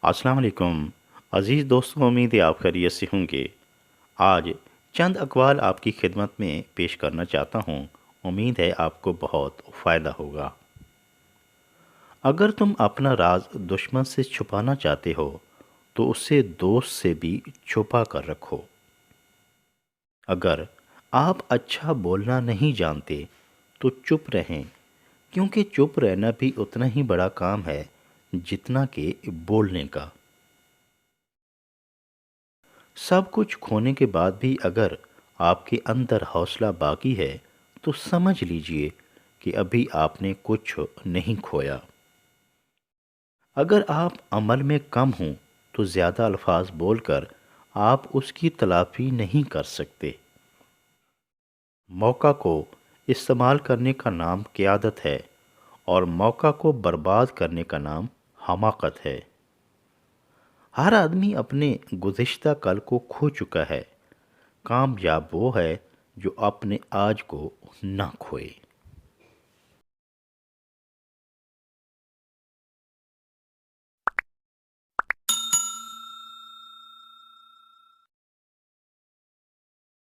السلام علیکم عزیز دوستوں، امید ہے آپ خیریت سے ہوں گے۔ آج چند اقوال آپ کی خدمت میں پیش کرنا چاہتا ہوں، امید ہے آپ کو بہت فائدہ ہوگا۔ اگر تم اپنا راز دشمن سے چھپانا چاہتے ہو تو اسے دوست سے بھی چھپا کر رکھو۔ اگر آپ اچھا بولنا نہیں جانتے تو چپ رہیں، کیونکہ چپ رہنا بھی اتنا ہی بڑا کام ہے جتنا کہ بولنے کا۔ سب کچھ کھونے کے بعد بھی اگر آپ کے اندر حوصلہ باقی ہے تو سمجھ لیجئے کہ ابھی آپ نے کچھ نہیں کھویا۔ اگر آپ عمل میں کم ہوں تو زیادہ الفاظ بول کر آپ اس کی تلافی نہیں کر سکتے۔ موقع کو استعمال کرنے کا نام قیادت ہے اور موقع کو برباد کرنے کا نام حماقت ہے۔ ہر آدمی اپنے گزشتہ کل کو کھو چکا ہے، کامیاب وہ ہے جو اپنے آج کو نہ کھوئے۔